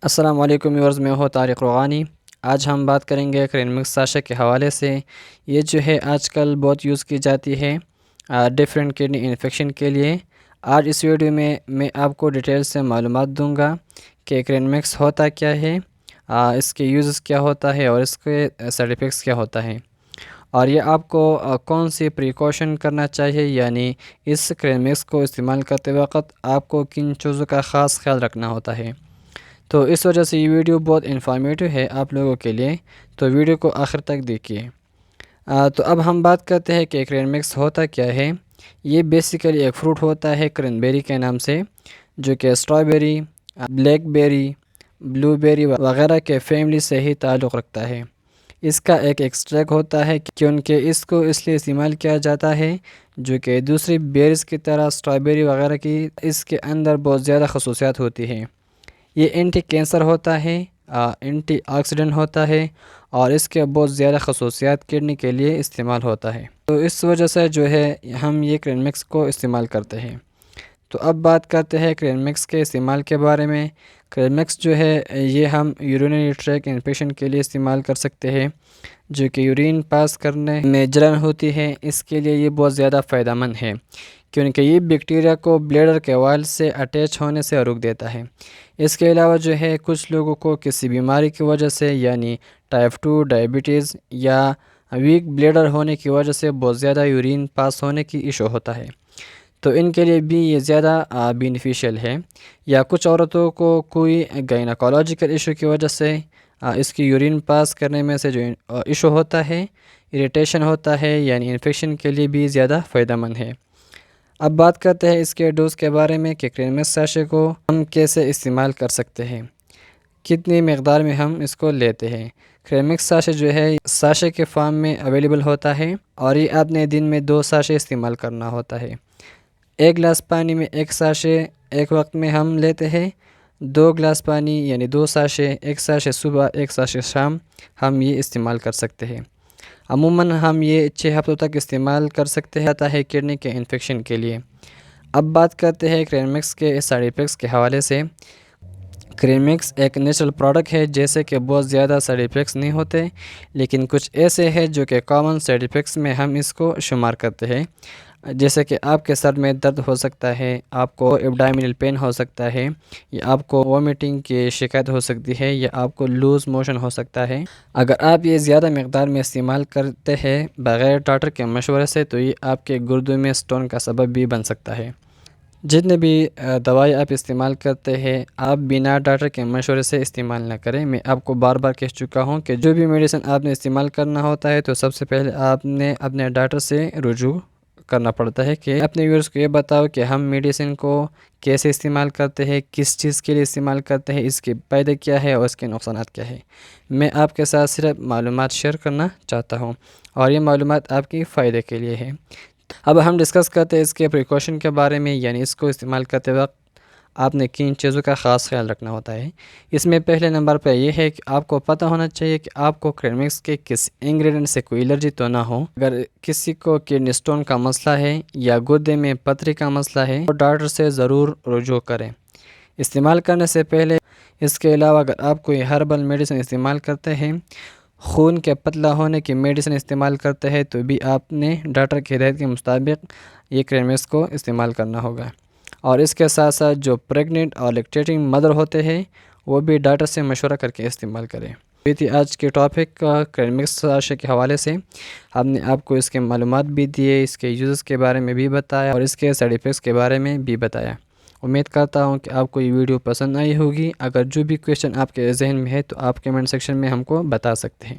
السلام علیکم ویورز، میں ہوں طارق روغانی۔ آج ہم بات کریں گے کرینمکس ساشا کے حوالے سے۔ یہ جو ہے آج کل بہت یوز کی جاتی ہے ڈیفرنٹ کڈنی انفیکشن کے لیے۔ آج اس ویڈیو میں آپ کو ڈیٹیل سے معلومات دوں گا کہ کرینمکس ہوتا کیا ہے، اس کے یوزز کیا ہوتا ہے اور اس کے سائیڈ ایفیکٹس کیا ہوتا ہے، اور یہ آپ کو کون سی پریکاشن کرنا چاہیے، یعنی اس کرینمکس کو استعمال کرتے وقت آپ کو کن چیزوں کا خاص خیال رکھنا ہوتا ہے۔ تو اس وجہ سے یہ ویڈیو بہت انفارمیٹو ہے آپ لوگوں کے لیے، تو ویڈیو کو آخر تک دیکھیے۔ تو اب ہم بات کرتے ہیں کہ کرینمکس ہوتا کیا ہے۔ یہ بیسیکلی ایک فروٹ ہوتا ہے کرینبیری کے نام سے، جو کہ اسٹرابیری، بلیک بیری، بلو بیری وغیرہ کے فیملی سے ہی تعلق رکھتا ہے۔ اس کا ایک ایکسٹریکٹ ہوتا ہے کیونکہ اس کو اس لیے استعمال کیا جاتا ہے جو کہ دوسری بیریز کی طرح اسٹرابیری وغیرہ کی اس کے اندر بہت زیادہ خصوصیات ہوتی ہیں۔ یہ اینٹی کینسر ہوتا ہے، اینٹی آکسیڈنٹ ہوتا ہے، اور اس کے بہت زیادہ خصوصیات کڈنی کے لیے استعمال ہوتا ہے۔ تو اس وجہ سے جو ہے ہم یہ کرینمکس کو استعمال کرتے ہیں۔ تو اب بات کرتے ہیں کرینمکس کے استعمال کے بارے میں۔ کرینمکس جو ہے یہ ہم یورینری ٹریک انفیکشن کے لیے استعمال کر سکتے ہیں، جو کہ یورین پاس کرنے میں جلن ہوتی ہے۔ اس کے لیے یہ بہت زیادہ فائدہ مند ہے کیونکہ یہ بیکٹیریا کو بلیڈر کے وال سے اٹیچ ہونے سے روک دیتا ہے۔ اس کے علاوہ جو ہے کچھ لوگوں کو کسی بیماری کی وجہ سے، یعنی ٹائپ 2 ڈائبٹیز یا ویک بلیڈر ہونے کی وجہ سے بہت زیادہ یورین پاس ہونے کی ایشو ہوتا ہے، تو ان کے لیے بھی یہ زیادہ بینیفیشیل ہے۔ یا کچھ عورتوں کو کوئی گائنیکولوجیکل ایشو کی وجہ سے اس کی یورین پاس کرنے میں سے جو ایشو ہوتا ہے، اریٹیشن ہوتا ہے، یعنی انفیکشن کے لیے بھی زیادہ فائدہ مند ہے۔ اب بات کرتے ہیں اس کے ڈوز کے بارے میں کہ کرینمکس ساشے کو ہم کیسے استعمال کر سکتے ہیں، کتنی مقدار میں ہم اس کو لیتے ہیں۔ کرینمکس ساشے جو ہے ساشے کے فارم میں اویلیبل ہوتا ہے، اور یہ آپ نے دن میں 2 ساشے استعمال کرنا ہوتا ہے۔ 1 گلاس پانی میں 1 ساشے ایک وقت میں ہم لیتے ہیں۔ 2 گلاس پانی یعنی 2 ساشے، 1 ساشے صبح 1 ساشے شام ہم یہ استعمال کر سکتے ہیں۔ عموماً ہم یہ 6 ہفتوں تک استعمال کر سکتے ہیں کڈنی کے انفیکشن کے لیے۔ اب بات کرتے ہیں کرینمکس کے سائیڈ ایفیکٹس کے حوالے سے۔ کرینمکس ایک نیچرل پروڈکٹ ہے، جیسے کہ بہت زیادہ سائیڈ ایفیکٹس نہیں ہوتے، لیکن کچھ ایسے ہیں جو کہ کامن سائیڈ ایفیکٹس میں ہم اس کو شمار کرتے ہیں، جیسے کہ آپ کے سر میں درد ہو سکتا ہے، آپ کو ایبڈائمنل پین ہو سکتا ہے، یا آپ کو وومیٹنگ کی شکایت ہو سکتی ہے، یا آپ کو لوز موشن ہو سکتا ہے۔ اگر آپ یہ زیادہ مقدار میں استعمال کرتے ہیں بغیر ڈاکٹر کے مشورے سے، تو یہ آپ کے گردوں میں سٹون کا سبب بھی بن سکتا ہے۔ جتنے بھی دوائی آپ استعمال کرتے ہیں، آپ بنا ڈاکٹر کے مشورے سے استعمال نہ کریں۔ میں آپ کو بار بار کہہ چکا ہوں کہ جو بھی میڈیسن آپ نے استعمال کرنا ہوتا ہے، تو سب سے پہلے آپ نے اپنے ڈاکٹر سے رجوع کرنا پڑتا ہے کہ اپنے ویورز کو یہ بتاؤ کہ ہم میڈیسن کو کیسے استعمال کرتے ہیں، کس چیز کے لیے استعمال کرتے ہیں، اس کے فائدے کیا ہے اور اس کے نقصانات کیا ہے۔ میں آپ کے ساتھ صرف معلومات شیئر کرنا چاہتا ہوں، اور یہ معلومات آپ کی فائدے کے لیے ہے۔ اب ہم ڈسکس کرتے ہیں اس کے پریکاشن کے بارے میں، یعنی اس کو استعمال کرتے وقت آپ نے کن چیزوں کا خاص خیال رکھنا ہوتا ہے۔ اس میں پہلے نمبر پہ یہ ہے کہ آپ کو پتہ ہونا چاہیے کہ آپ کو کرینمکس کے کس انگریڈینٹ سے کوئی الرجی تو نہ ہو۔ اگر کسی کو کڈنی سٹون کا مسئلہ ہے یا گردے میں پتھری کا مسئلہ ہے، تو ڈاکٹر سے ضرور رجوع کریں استعمال کرنے سے پہلے۔ اس کے علاوہ اگر آپ کوئی ہربل میڈیسن استعمال کرتے ہیں، خون کے پتلا ہونے کی میڈیسن استعمال کرتے ہیں، تو بھی آپ نے ڈاکٹر کی ہدایت کے مطابق یہ کرینمکس کو استعمال کرنا ہوگا۔ اور اس کے ساتھ ساتھ جو پریگننٹ اور لیکٹیٹنگ مدر ہوتے ہیں، وہ بھی ڈاکٹر سے مشورہ کر کے استعمال کریں۔ یہ تھی آج کے ٹاپک کرینمکس ساشے کے حوالے سے۔ ہم نے آپ کو اس کے معلومات بھی دیے، اس کے یوزز کے بارے میں بھی بتایا، اور اس کے سائیڈ ایفیکٹس کے بارے میں بھی بتایا۔ امید کرتا ہوں کہ آپ کو یہ ویڈیو پسند آئی ہوگی۔ اگر جو بھی کویشچن آپ کے ذہن میں ہے، تو آپ کمنٹ سیکشن میں ہم کو بتا سکتے ہیں۔